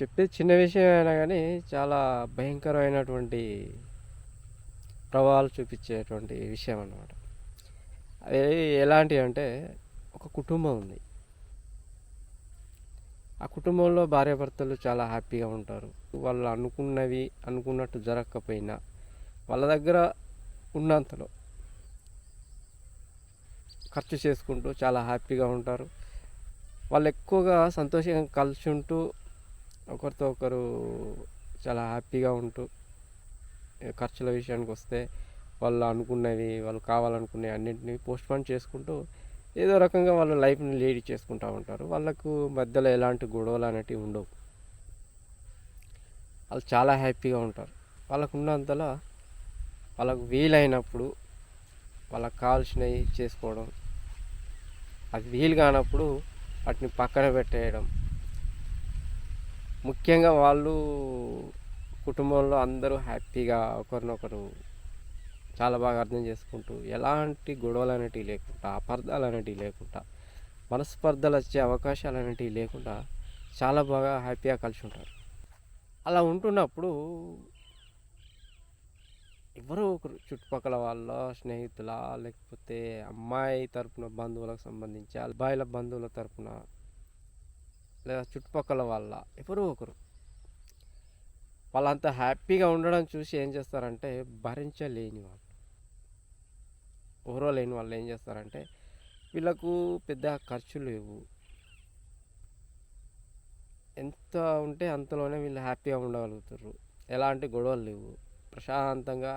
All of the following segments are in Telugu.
చెప్పేది చిన్న విషయం అయినా కానీ చాలా భయంకరమైనటువంటి ప్రభావాలు చూపించేటువంటి విషయం అన్నమాట. అది ఎలాంటివి అంటే, ఒక కుటుంబం ఉంది. ఆ కుటుంబంలో భార్యాభర్తలు చాలా హ్యాపీగా ఉంటారు. వాళ్ళు అనుకున్నవి అనుకున్నట్టు జరగకపోయినా వాళ్ళ దగ్గర ఉన్నంతలో ఖర్చు చేసుకుంటూ చాలా హ్యాపీగా ఉంటారు. వాళ్ళు ఎక్కువగా సంతోషంగా కలిసి ఉంటూ ఒకరితో ఒకరు చాలా హ్యాపీగా ఉంటూ, ఖర్చుల విషయానికి వస్తే వాళ్ళు అనుకున్నవి, వాళ్ళు కావాలనుకునే అన్నింటినీ పోస్ట్‌పోన్ చేసుకుంటూ ఏదో రకంగా వాళ్ళ లైఫ్‌ని లీడ్ చేసుకుంటూ ఉంటారు. వాళ్ళకు మధ్యలో ఎలాంటి గొడవలు అనేటివి ఉండవు. వాళ్ళు చాలా హ్యాపీగా ఉంటారు. వాళ్ళకు ఉన్నంతలో వాళ్ళకు వీలైనప్పుడు వాళ్ళకి కావాల్సినవి చేసుకోవడం, అది వీలు కానప్పుడు వాటిని పక్కన పెట్టేయడం. ముఖ్యంగా వాళ్ళు కుటుంబంలో అందరూ హ్యాపీగా ఒకరినొకరు చాలా బాగా అర్థం చేసుకుంటూ, ఎలాంటి గొడవలు అనేటివి లేకుండా, అపార్థాలు అనేటివి లేకుండా, మనస్పర్ధలు వచ్చే అవకాశాలు అనేటివి లేకుండా చాలా బాగా హ్యాపీగా కలిసి ఉంటారు. అలా ఉంటున్నప్పుడు ఎవరో ఒకరు చుట్టుపక్కల వాళ్ళ స్నేహితుల, లేకపోతే అమ్మాయి తరపున బంధువులకు సంబంధించి, అబ్బాయిల బంధువుల తరపున, లేదా చుట్టుపక్కల వాళ్ళ ఎవరో ఒకరు వాళ్ళంతా హ్యాపీగా ఉండడం చూసి ఏం చేస్తారంటే, భరించలేని వాళ్ళు, ఎవరో లేని వాళ్ళు ఏం చేస్తారంటే, వీళ్ళకు పెద్ద ఖర్చులు లేవు, ఎంత ఉంటే అంతలోనే వీళ్ళు హ్యాపీగా ఉండగలుగుతారు, ఎలాంటి గొడవలు లేవు, ప్రశాంతంగా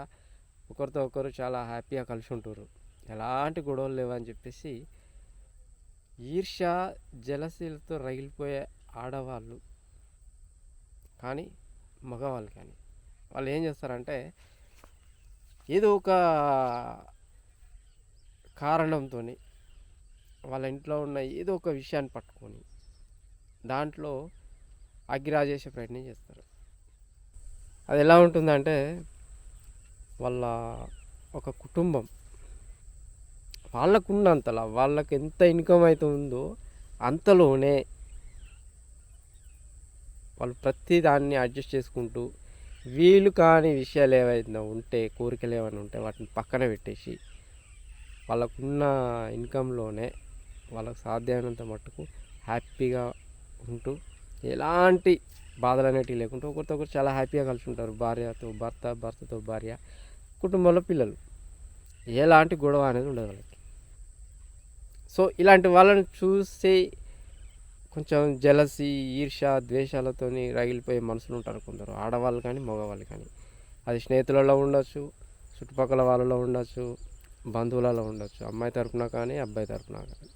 ఒకరితో ఒకరు చాలా హ్యాపీగా కలిసి ఉంటారు, ఎలాంటి గొడవలు లేవని చెప్పేసి ఈర్ష్య జలసీలతో రగిలిపోయే ఆడవాళ్ళు కానీ, మగవాళ్ళు కానీ, వాళ్ళు ఏం చేస్తారంటే, ఏదో ఒక కారణంతో వాళ్ళ ఇంట్లో ఉన్న ఏదో ఒక విషయాన్ని పట్టుకొని దాంట్లో అగ్గిరాజేసే ప్రయత్నం చేస్తారు. అది ఎలా ఉంటుందంటే, వాళ్ళ ఒక కుటుంబం వాళ్ళకున్నంతలా, వాళ్ళకి ఎంత ఇన్కమ్ అయితే ఉందో అంతలోనే వాళ్ళు ప్రతి దాన్ని అడ్జస్ట్ చేసుకుంటూ, వీలు కాని విషయాలు ఏవైనా ఉంటే, కోరికలు ఏమైనా ఉంటే వాటిని పక్కన పెట్టేసి, వాళ్ళకున్న ఇన్కంలోనే వాళ్ళకు సాధ్యమైనంత మట్టుకు హ్యాపీగా ఉంటూ, ఎలాంటి బాధలు అనేటివి లేకుండా ఒకరితో ఒకరు చాలా హ్యాపీగా కలిసి ఉంటారు. భార్యతో భర్త, భర్తతో భార్య, కుటుంబంలో పిల్లలు, ఎలాంటి గొడవ అనేది ఉండదు వాళ్ళకి. సో ఇలాంటి వాళ్ళని చూసి కొంచెం జలసి, ఈర్ష్య, ద్వేషాలతోని రగిలిపోయే మనుషులు ఉంటారు కొందరు, ఆడవాళ్ళు కానీ మగవాళ్ళు కానీ. అది స్నేహితులలో ఉండొచ్చు, చుట్టుపక్కల వాళ్ళలో ఉండొచ్చు, బంధువులలో ఉండొచ్చు, అమ్మాయి తరపున కానీ అబ్బాయి తరపున కానీ,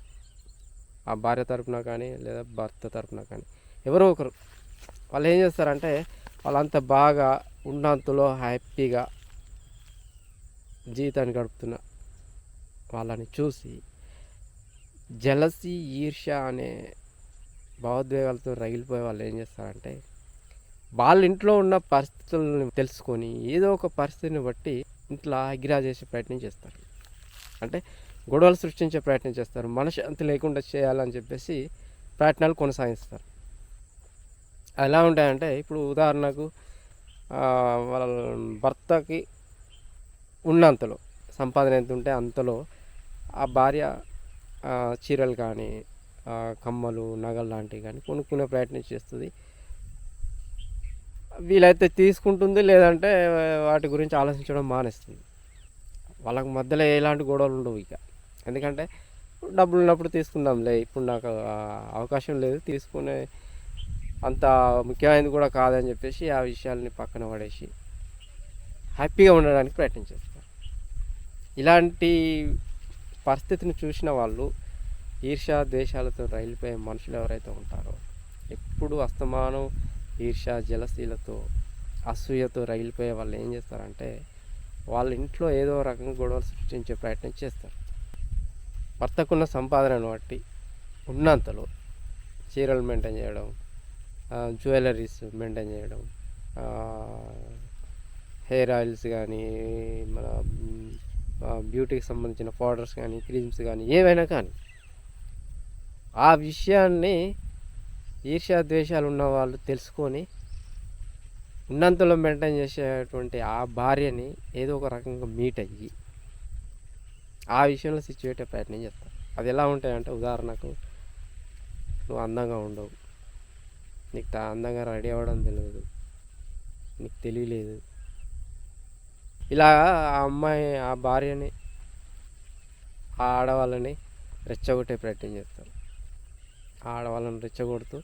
ఆ భార్య తరపున కానీ లేదా భర్త తరపున కానీ, ఎవరో ఒకరు వాళ్ళు ఏం చేస్తారంటే, వాళ్ళంత బాగా ఉన్నంతలో హ్యాపీగా జీవితాన్ని గడుపుతున్న వాళ్ళని చూసి జలసి, ఈర్ష్య అనే భావోద్వేగాలతో రగిలిపోయే వాళ్ళు ఏం చేస్తారంటే, వాళ్ళ ఇంట్లో ఉన్న పరిస్థితులను తెలుసుకొని ఏదో ఒక పరిస్థితిని బట్టి ఇంట్లో అగ్గిరాజేసే ప్రయత్నం చేస్తారు. అంటే గొడవలు సృష్టించే ప్రయత్నం చేస్తారు, మనశ్శాంతి లేకుండా చేయాలని చెప్పేసి ప్రయత్నాలు కొనసాగిస్తారు. ఎలా ఉంటాయంటే, ఇప్పుడు ఉదాహరణకు వాళ్ళ భర్తకి ఉన్నంతలో సంపాదన ఎంత ఉంటే అంతలో ఆ భార్య చీరలు కానీ, కమ్మలు, నగలు లాంటివి కానీ కొనుక్కునే ప్రయత్నం చేస్తుంది. వీలైతే తీసుకుంటుంది, లేదంటే వాటి గురించి ఆలోచించడం మానేస్తుంది. వాళ్ళకి మధ్యలో ఎలాంటి గొడవలు ఉండవు ఇక. ఎందుకంటే డబ్బులు ఉన్నప్పుడు తీసుకుందాంలే, ఇప్పుడు నాకు అవకాశం లేదు, తీసుకునే అంత ముఖ్యమైనది కూడా కాదని చెప్పేసి ఆ విషయాల్ని పక్కన పడేసి హ్యాపీగా ఉండడానికి ప్రయత్నం చేస్తారు. ఇలాంటి పరిస్థితిని చూసిన వాళ్ళు, ఈర్ష్య ద్వేషాలతో రైలిపోయే మనుషులు ఎవరైతే ఉంటారో, ఎప్పుడు అస్తమానం ఈర్ష్య జలసీలతో, అసూయతో రగిలిపోయే వాళ్ళు ఏం చేస్తారంటే, వాళ్ళ ఇంట్లో ఏదో రకంగా గొడవలు సృష్టించే ప్రయత్నం చేస్తారు. భర్తకున్న సంపాదనను బట్టి ఉన్నంతలో చీరలు మెయింటైన్ చేయడం, జ్యువెలరీస్ మెయింటైన్ చేయడం, హెయిర్ ఆయిల్స్ కానీ, మన బ్యూటీకి సంబంధించిన పౌడర్స్ కానీ, క్రీమ్స్ కానీ, ఏవైనా కానీ ఆ విషయాన్ని ఈర్ష్యా ద్వేషాలు ఉన్న వాళ్ళు తెలుసుకొని ఉన్నంతలో మెయింటైన్ చేసేటువంటి ఆ భార్యని ఏదో ఒక రకంగా మీట్ అయ్యి ఆ విషయంలో సిచ్యువేట్ అయ్యే ప్రయత్నం చేస్తారు. అది ఎలా ఉంటాయంటే, ఉదాహరణకు నువ్వు అందంగా ఉండవు, నీకు అందంగా రెడీ అవ్వడం తెలియదు, నీకు తెలియలేదు, ఇలా ఆ అమ్మాయి ఆ భార్యని ఆ ఆడవాళ్ళని రెచ్చగొట్టే ప్రయత్నం చేస్తారు. ఆ ఆడవాళ్ళని రెచ్చగొడుతూ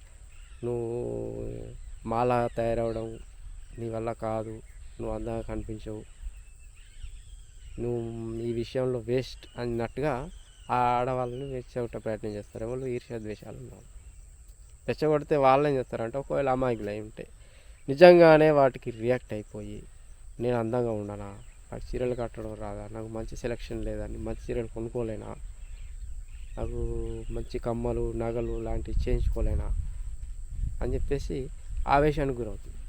నువ్వు మాలా తయారవడం నీ వల్ల కాదు, నువ్వు అందంగా కనిపించవు, నువ్వు ఈ విషయంలో వేస్ట్ అన్నట్టుగా ఆ ఆడవాళ్ళని రెచ్చగొట్టే ప్రయత్నం చేస్తారు. ఎవరు? ఈర్ష్య ద్వేషాలు ఉన్నారు. రెచ్చగొడితే వాళ్ళు ఏం చేస్తారంటే, ఒకవేళ అమాయకులు అయి ఉంటే నిజంగానే వాటికి రియాక్ట్ అయిపోయి, నేను అందంగా ఉండనా, నాకు చీరలు కట్టడం రాదా, నాకు మంచి సెలక్షన్ లేదని, మంచి చీరలు కొనుక్కోలేనా, నాకు మంచి కమ్మలు నగలు లాంటివి చేయించుకోలేనా అని చెప్పేసి ఆవేశానికి గురవుతుంది,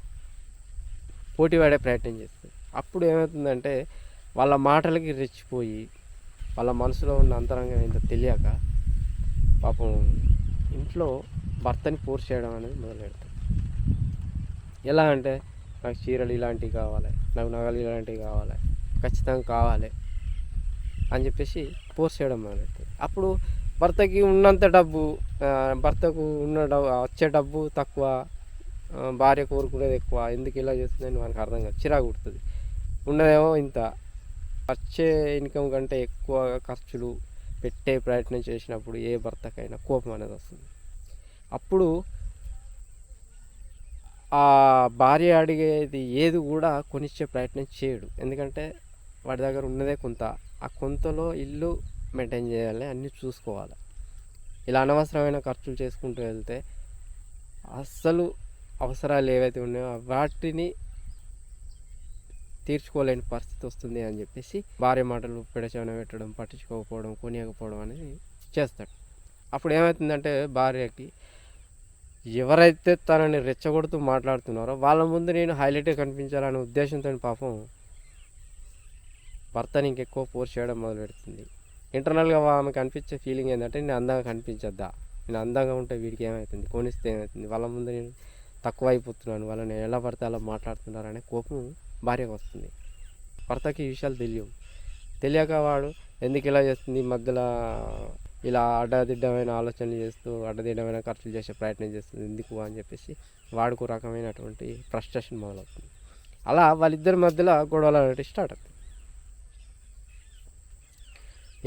పోటీ పడే ప్రయత్నం చేస్తుంది. అప్పుడు ఏమవుతుందంటే, వాళ్ళ మాటలకి రెచ్చిపోయి వాళ్ళ మనసులో ఉన్న అంతరంగం ఏంటో తెలియక పాపం ఇంట్లో భర్తని ఫోర్స్ చేయడం అనేది మొదలు పెడతారు. ఎలా అంటే, నాకు చీరలు ఇలాంటివి కావాలి, నాకు నగలు ఇలాంటివి కావాలి, ఖచ్చితంగా కావాలి అని చెప్పేసి ఫోర్స్ చేయడం మొదలెడుతుంది. అప్పుడు భర్తకి ఉన్నంత డబ్బు, భర్తకు ఉన్న వచ్చే డబ్బు తక్కువ, భార్య కోరుకునేది ఎక్కువ, ఎందుకు ఇలా చేస్తుందని మనకు అర్థం కాదు, చిరాకు పుడుతుంది. ఉన్నదేమో ఇంత, వచ్చే ఇన్కమ్ కంటే ఎక్కువ ఖర్చులు పెట్టే ప్రయత్నం చేసినప్పుడు ఏ భర్తకైనా కోపం అనేది వస్తుంది. అప్పుడు ఆ భార్య అడిగేది ఏది కూడా కొనిచ్చే ప్రయత్నం చేయడు. ఎందుకంటే వాడి దగ్గర ఉన్నదే కొంత, ఆ కొంతలో ఇల్లు మెయింటైన్ చేయాలి, అన్నీ చూసుకోవాలి. ఇలా అనవసరమైన ఖర్చులు చేసుకుంటూ వెళ్తే అస్సలు అవసరాలు ఏవైతే ఉన్నాయో వాటిని తీర్చుకోలేని పరిస్థితి వస్తుంది అని చెప్పేసి భార్య మాటలు పెడచెవిన పెట్టడం, పట్టించుకోకపోవడం, కొనియకపోవడం అనేది చేస్తాడు. అప్పుడు ఏమవుతుందంటే, భార్యకి ఎవరైతే తనని రెచ్చగొడుతూ మాట్లాడుతున్నారో వాళ్ళ ముందు నేను హైలైట్గా కనిపించాలనే ఉద్దేశంతో పాపం భర్తని ఇంకెక్కువ ఫోర్స్ చేయడం మొదలు పెడుతుంది. ఇంటర్నల్గా ఆమెకు అనిపించే ఫీలింగ్ ఏంటంటే, నేను అందంగా కనిపించద్దా, నేను అందంగా ఉంటే వీడికి ఏమవుతుంది, కొనిస్తే ఏమవుతుంది, వాళ్ళ ముందు నేను తక్కువ అయిపోతున్నాను, వాళ్ళని ఎలా పడితే అలా మాట్లాడుతున్నారనే కోపం భార్యకు వస్తుంది. భర్తకి ఈ విషయాలు తెలియక వాడు ఎందుకు ఇలా చేస్తుంది, మధ్యలో ఇలా అడ్డదిడ్డమైన ఆలోచనలు చేస్తూ అడ్డదిడ్డమైన ఖర్చులు చేసే ప్రయత్నం చేస్తుంది ఎందుకు అని చెప్పేసి వాడికి రకమైనటువంటి ఫ్రస్ట్రేషన్ మొదలవుతుంది. అలా వాళ్ళిద్దరి మధ్యలో గొడవలు అనేవి స్టార్ట్ అవుతాయి.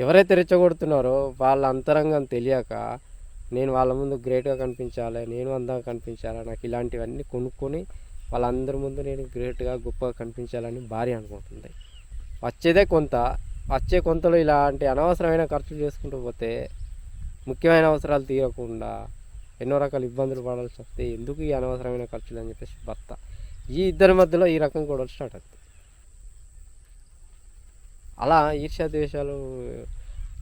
ఎవరైతే రెచ్చగొడుతున్నారో వాళ్ళ అంతరంగం తెలియక, నేను వాళ్ళ ముందు గ్రేట్గా కనిపించాలి, నేను అందంగా కనిపించాలి, నాకు ఇలాంటివన్నీ కొనుక్కొని వాళ్ళందరి ముందు నేను గ్రేట్గా గొప్పగా కనిపించాలని భార్య అనుకుంటుంది. వచ్చేదే కొంత, వచ్చే కొంతలో ఇలాంటి అనవసరమైన ఖర్చులు చేసుకుంటూ పోతే ముఖ్యమైన అవసరాలు తీరకుండా ఎన్నో రకాల ఇబ్బందులు పడాల్సి వస్తే ఎందుకు ఈ అనవసరమైన ఖర్చులు అని చెప్పేసి భర్త, ఈ ఇద్దరి మధ్యలో ఈ రకం గొడవలు స్టార్ట్ అవుతాయి. అలా ఈర్ష్యా ద్వేషాలు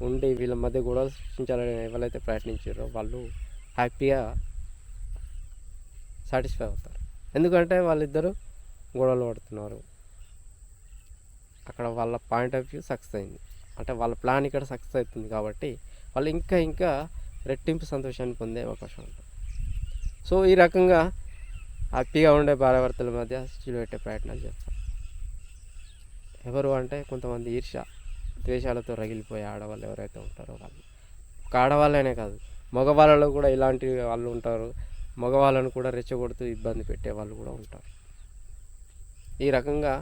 ఉండి వీళ్ళ మధ్య గొడవలు సృష్టించాలని ఎవరైతే ప్రయత్నించారో వాళ్ళు హ్యాపీగా సాటిస్ఫై అవుతారు. ఎందుకంటే వాళ్ళిద్దరూ గొడవలు పడుతున్నారు, అక్కడ వాళ్ళ పాయింట్ ఆఫ్ వ్యూ సక్సెస్ అయింది, అంటే వాళ్ళ ప్లాన్ ఇక్కడ సక్సెస్ అవుతుంది కాబట్టి వాళ్ళు ఇంకా రెట్టింపు సంతోషాన్ని పొందే అవకాశం ఉంటుంది. సో ఈ రకంగా హ్యాపీగా ఉండే భార్యాభర్తల మధ్య చిచ్చు పెట్టే ప్రయత్నాలు చేస్తారు. ఎవరు అంటే, కొంతమంది ఈర్ష్య ద్వేషాలతో రగిలిపోయే ఆడవాళ్ళు ఎవరైతే ఉంటారో వాళ్ళు, ఒక ఆడవాళ్ళనే కాదు మగవాళ్ళలో కూడా ఇలాంటి వాళ్ళు ఉంటారు. మగవాళ్ళను కూడా రెచ్చగొడుతూ ఇబ్బంది పెట్టే వాళ్ళు కూడా ఉంటారు. ఈ రకంగా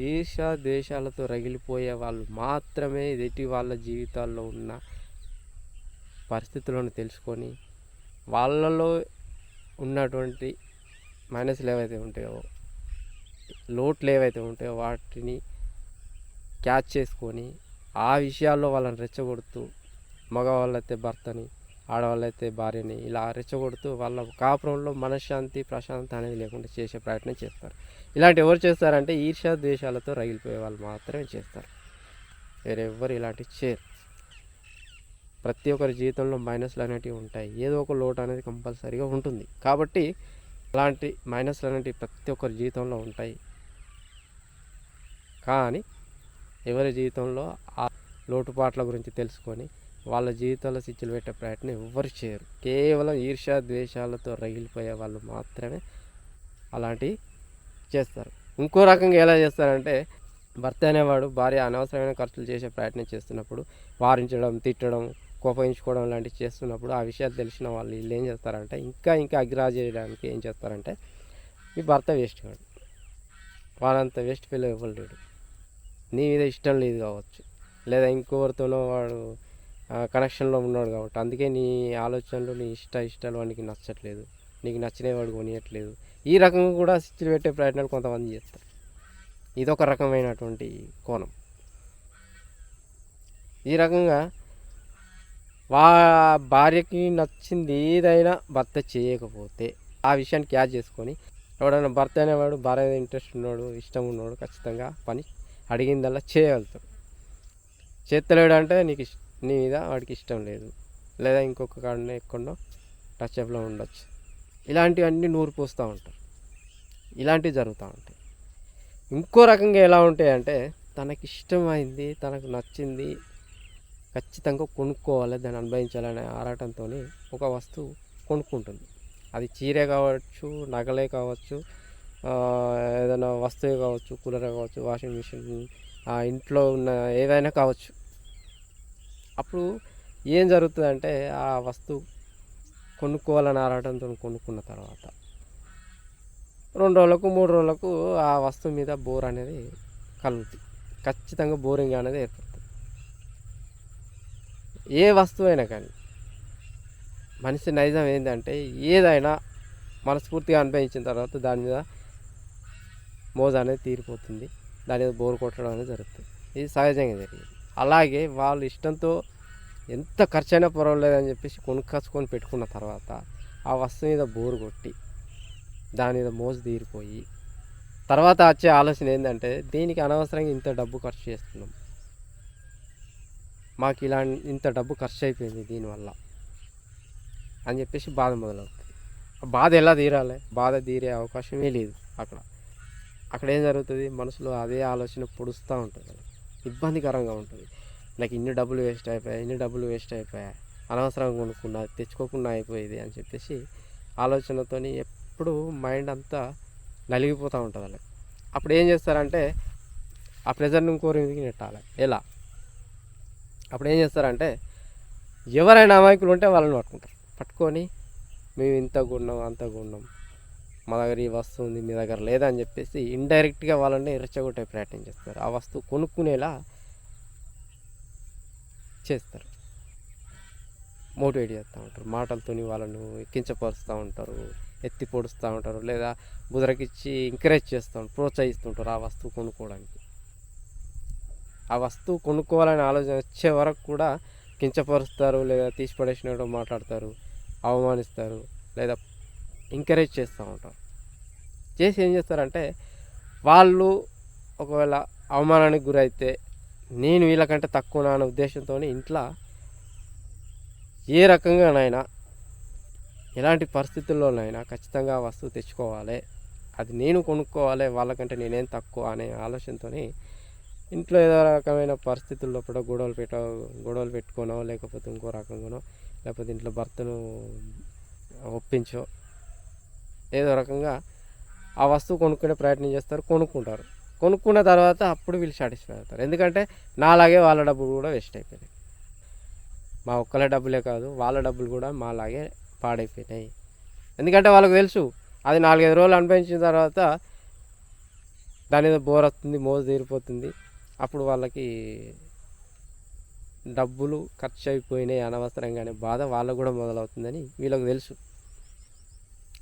ఈర్ష్య ద్వేషాలతో రగిలిపోయే వాళ్ళు మాత్రమే ఎదుటి వాళ్ళ జీవితాల్లో ఉన్న పరిస్థితులను తెలుసుకొని వాళ్ళలో ఉన్నటువంటి మైనస్లు ఏవైతే ఉంటాయో, లోట్లు ఏవైతే ఉంటాయో వాటిని క్యాచ్ చేసుకొని ఆ విషయాల్లో వాళ్ళని రెచ్చగొడుతూ, మగవాళ్ళైతే భర్తని, ఆడవాళ్ళైతే భార్యని ఇలా రెచ్చగొడుతూ వాళ్ళ కాపురంలో మనశ్శాంతి ప్రశాంతి అనేది లేకుండా చేసే ప్రయత్నం చేస్తారు. ఇలాంటి ఎవరు చేస్తారంటే ఈర్ష్యా ద్వేషాలతో రగిలిపోయే వాళ్ళు మాత్రమే చేస్తారు, వేరెవ్వరు ఇలాంటివి చేయరు. ప్రతి ఒక్కరి జీవితంలో మైనస్లు అనేటివి ఉంటాయి, ఏదో ఒక లోటు అనేది కంపల్సరీగా ఉంటుంది. కాబట్టి అలాంటి మైనస్లు అనేటివి ప్రతి ఒక్కరి జీవితంలో ఉంటాయి. కానీ ఎవరి జీవితంలో ఆ లోటుపాట్ల గురించి తెలుసుకొని వాళ్ళ జీవితాల్లో చిచ్చులు పెట్టే ప్రయత్నం ఎవ్వరు చేయరు. కేవలం ఈర్ష్య ద్వేషాలతో రగిలిపోయే వాళ్ళు మాత్రమే అలాంటివి చేస్తారు. ఇంకో రకంగా ఎలా చేస్తారంటే, భర్త అనేవాడు భార్య అనవసరమైన ఖర్చులు చేసే ప్రయత్నం చేస్తున్నప్పుడు వారించడం, తిట్టడం, కోపగించుకోవడం లాంటివి చేస్తున్నప్పుడు ఆ విషయాలు తెలిసిన వాళ్ళు వీళ్ళు ఏం చేస్తారంటే ఇంకా అగ్రాజ్ చేయడానికి ఏం చేస్తారంటే, మీ భర్త వేస్ట్ కాడు, వాడంత వేస్ట్ ఫీల్ ఇవ్వలేడు, నీ మీద ఇష్టం లేదు కావచ్చు, లేదా ఇంకొకరితోనో వాడు కనెక్షన్లో ఉన్నాడు కాబట్టి అందుకే నీ ఆలోచనలు నీ ఇష్టాలు వాడికి నచ్చట్లేదు, నీకు నచ్చినవి వాడు కొనియట్లేదు. ఈ రకంగా కూడా చిచ్చులు పెట్టే ప్రయత్నాలు కొంతమంది చేస్తారు. ఇదొక రకమైనటువంటి కోణం. ఈ రకంగా భార్యకి నచ్చింది ఏదైనా భర్త చేయకపోతే ఆ విషయాన్ని క్యాచ్ చేసుకొని, ఎవడైనా భర్త అనేవాడు భార్య మీద ఇంట్రెస్ట్ ఉన్నాడు, ఇష్టం ఉన్నాడు, ఖచ్చితంగా పని అడిగిందల్లా చేయగలుగుతాడు. చేత్తలేడు అంటే నీ మీద వాడికి ఇష్టం లేదు, లేదా ఇంకొక కాడనే ఎక్కడో టచ్అప్లో ఉండొచ్చు. ఇలాంటివన్నీ నూరు పోస్తూ ఉంటారు. ఇలాంటివి జరుగుతూ ఉంటాయి. ఇంకో రకంగా ఎలా ఉంటాయంటే, తనకి ఇష్టమైంది, తనకు నచ్చింది ఖచ్చితంగా కొనుక్కోవాలి, దాన్ని అనుభవించాలనే ఆరాటంతో ఒక వస్తువు కొనుక్కుంటుంది. అది చీరే కావచ్చు, నగలే కావచ్చు, ఏదైనా వస్తువే కావచ్చు, కూలరే కావచ్చు, వాషింగ్ మిషన్, ఇంట్లో ఉన్న ఏదైనా కావచ్చు. అప్పుడు ఏం జరుగుతుందంటే, ఆ వస్తువు కొనుక్కోవాలని ఆరాటంతో కొనుక్కున్న తర్వాత 2 రోజులకు 3 రోజులకు ఆ వస్తువు మీద బోర్ అనేది కలుగుతుంది. ఖచ్చితంగా బోరింగ్ అనేది ఏర్పడుతుంది. ఏ వస్తువు అయినా కానీ మనిషి నైజం ఏంటంటే, ఏదైనా మనస్ఫూర్తిగా అనుభవించిన తర్వాత దాని మీద మోజు అనేది తీరిపోతుంది, దాని మీద బోర్ కొట్టడం అనేది జరుగుతుంది. ఇది సహజంగా జరిగింది. అలాగే వాళ్ళు ఇష్టంతో ఎంత ఖర్చు అయినా పర్వాలేదని చెప్పేసి కొనుక్కొచ్చుకొని పెట్టుకున్న తర్వాత ఆ వస్తువు మీద బోరు కొట్టి దాని మీద మోజు తీరిపోయి తర్వాత వచ్చే ఆలోచన ఏంటంటే, దీనికి అనవసరంగా ఇంత డబ్బు ఖర్చు చేస్తున్నాం, మాకు ఇంత డబ్బు ఖర్చు అయిపోయింది దీనివల్ల అని చెప్పేసి బాధ మొదలవుతుంది. ఆ బాధ ఎలా తీరాలి? బాధ తీరే అవకాశమే లేదు. అక్కడ ఏం జరుగుతుంది, మనసులో అదే ఆలోచన పొడుస్తూ ఉంటుంది, ఇబ్బందికరంగా ఉంటుంది. నాకు ఇన్ని డబ్బులు వేస్ట్ అయిపోయాయి, అనవసరంగా కొనుక్కున్నా, తెచ్చుకోకుండా అయిపోయేది అని చెప్పేసి ఆలోచనతో ఎప్పుడు మైండ్ అంతా నలిగిపోతూ ఉంటుంది వాళ్ళకి. అప్పుడు ఏం చేస్తారంటే, ఆ ప్రెజర్ని ఇంకోరికి నెట్టాలి. ఎలా? అప్పుడు ఏం చేస్తారంటే, ఎవరైనా అమాయకులు ఉంటే వాళ్ళని పట్టుకొని మేము ఇంత కొన్నాం అంత కొన్నాం, మా దగ్గర ఈ వస్తువు ఉంది మీ దగ్గర లేదా అని చెప్పేసి ఇండైరెక్ట్గా వాళ్ళని రెచ్చగొట్టే ప్రయత్నం చేస్తారు. ఆ వస్తువు కొనుక్కునేలా చేస్తారు, మోటివేట్ చేస్తూ ఉంటారు, మాటలతో వాళ్ళను కించపరుస్తూ ఉంటారు, ఎత్తి పొడుస్తూ ఉంటారు, లేదా బుదరకిచ్చి ఎంకరేజ్ చేస్తూ ఉంటారు, ప్రోత్సహిస్తుంటారు ఆ వస్తువు కొనుక్కోవడానికి. ఆ వస్తువు కొనుక్కోవాలనే ఆలోచన వచ్చే వరకు కూడా కించపరుస్తారు, లేదా తీసి పడేసినట్టు మాట్లాడతారు, అవమానిస్తారు, లేదా ఎంకరేజ్ చేస్తూ ఉంటారు. చేసి ఏం చేస్తారంటే, వాళ్ళు ఒకవేళ అవమానానికి గురైతే నేను వీళ్ళకంటే తక్కువ అనే ఉద్దేశంతో ఇంట్లో ఏ రకంగానైనా ఎలాంటి పరిస్థితుల్లోనైనా ఖచ్చితంగా ఆ వస్తువు తెచ్చుకోవాలి, అది నేను కొనుక్కోవాలి, వాళ్ళకంటే నేనేం తక్కువ అనే ఆలోచనతో ఇంట్లో ఏదో రకమైన పరిస్థితుల్లో కూడా గొడవలు పెట్టుకోనో, లేకపోతే ఇంకో రకంగానో, లేకపోతే ఇంట్లో భర్తను ఒప్పించో ఏదో రకంగా ఆ వస్తువు కొనుక్కునే ప్రయత్నం చేస్తారు, కొనుక్కున్న తర్వాత అప్పుడు వీళ్ళు సాటిస్ఫై అవుతారు. ఎందుకంటే నాలాగే వాళ్ళ డబ్బులు కూడా వేస్ట్ అయిపోయినాయి, మా ఒక్కళ్ళ డబ్బులే కాదు వాళ్ళ డబ్బులు కూడా మాలాగే పాడైపోయినాయి. ఎందుకంటే వాళ్ళకు తెలుసు, అది 4-5 రోజులు అనుభవించిన తర్వాత దాని మీద బోర్ వస్తుంది, మోజు తీరిపోతుంది, అప్పుడు వాళ్ళకి డబ్బులు ఖర్చు అయిపోయినాయి అనవసరంగానే బాధ వాళ్ళకు కూడా మొదలవుతుందని వీళ్ళకి తెలుసు.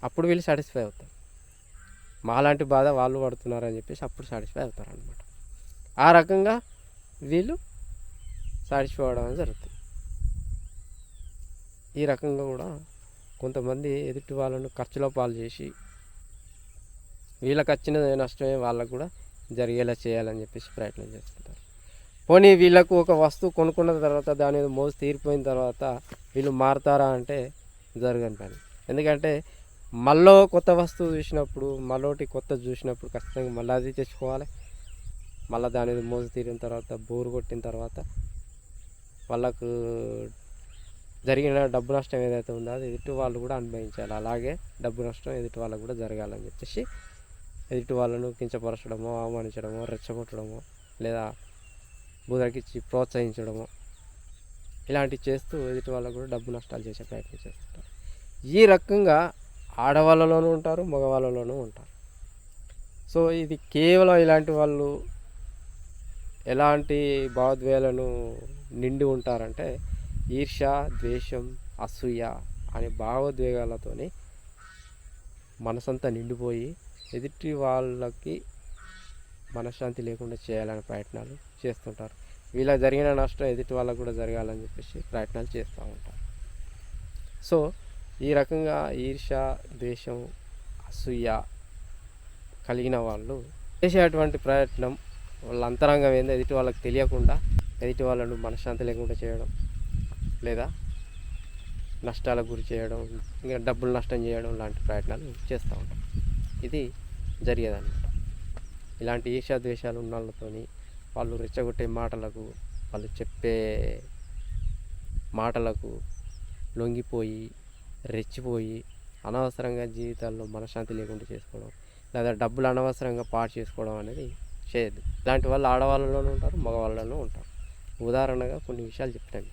అప్పుడు వీళ్ళు సాటిస్ఫై అవుతారు, మాలాంటి బాధ వాళ్ళు పడుతున్నారని చెప్పేసి అప్పుడు సాటిస్ఫై అవుతారు అనమాట. ఆ రకంగా వీళ్ళు సాటిస్ఫై అవ్వడం జరుగుతుంది. ఈ రకంగా కూడా కొంతమంది ఎదుటి వాళ్ళను ఖర్చులో పాలు చేసి వీళ్ళకి వచ్చిన నష్టమే వాళ్ళకు కూడా జరిగేలా చేయాలని చెప్పేసి ప్రయత్నం చేస్తుంటారు. పోనీ వీళ్ళకు ఒక వస్తువు కొనుక్కున్న తర్వాత దాని మీద మోజు తీరిపోయిన తర్వాత వీళ్ళు మారుతారా అంటే జరగని పని. ఎందుకంటే మళ్ళీ కొత్త వస్తువు చూసినప్పుడు, మళ్ళీ కొత్త చూసినప్పుడు ఖచ్చితంగా మళ్ళీ అది తెచ్చుకోవాలి, మళ్ళీ దాని మీద మోజు తీరిన తర్వాత బోరు కొట్టిన తర్వాత వాళ్ళకు జరిగిన డబ్బు నష్టం ఏదైతే ఉందో అది ఎదుటి వాళ్ళు కూడా అనుభవించాలి. అలాగే డబ్బు నష్టం ఎదుటి వాళ్ళకు కూడా జరగాలని చెప్పేసి ఎదుటి వాళ్ళను కించపరచడమో, అవమానించడమో, రెచ్చగొట్టడమో, లేదా బుదరకిచ్చి ప్రోత్సహించడమో ఇలాంటివి చేస్తూ ఎదుటి వాళ్ళకు కూడా డబ్బు నష్టాలు చేసే ప్రయత్నం చేస్తుంటారు. ఈ రకంగా ఆడవాళ్ళలోనూ ఉంటారు, మగవాళ్ళలోనూ ఉంటారు. సో ఇది కేవలం ఇలాంటి వాళ్ళు ఎలాంటి భావోద్వేగాలను నిండి ఉంటారంటే ఈర్ష్య, ద్వేషం, అసూయ అనే భావోద్వేగాలతోని మనసంతా నిండిపోయి ఎదుటి వాళ్ళకి మనశ్శాంతి లేకుండా చేయాలనే ప్రయత్నాలు చేస్తుంటారు. వీళ్ళకి జరిగిన నష్టం ఎదుటి వాళ్ళకు కూడా జరగాలని చెప్పేసి ప్రయత్నాలు చేస్తూ ఉంటారు. సో ఈ రకంగా ఈర్ష్య, ద్వేషం, అసూయ కలిగిన వాళ్ళు చేసేటువంటి ప్రయత్నం వాళ్ళ అంతరంగం ఏందో ఎదుటి వాళ్ళకి తెలియకుండా ఎదుటి వాళ్ళను మనశ్శాంతి లేకుండా చేయడం, లేదా నష్టాలకు గురి చేయడం, ఇంకా డబ్బులు నష్టం చేయడం లాంటి ప్రయత్నాలు చేస్తూ ఉంటాం. ఇది జరిగేదన్నమాట. ఇలాంటి ఈర్ష్య ద్వేషాలు ఉన్న వాళ్ళతోని వాళ్ళు రెచ్చగొట్టే మాటలకు, వాళ్ళు చెప్పే మాటలకు లొంగిపోయి రెచ్చిపోయి అనవసరంగా జీవితాల్లో మనశ్శాంతి లేకుండా చేసుకోవడం, లేదా డబ్బులు అనవసరంగా పాడు చేసుకోవడం అనేది చేయొద్దు. ఇలాంటి వాళ్ళు ఆడవాళ్ళలోనూ ఉంటారు, మగవాళ్ళలోనూ ఉంటారు. ఉదాహరణగా కొన్ని విషయాలు చెప్తాను.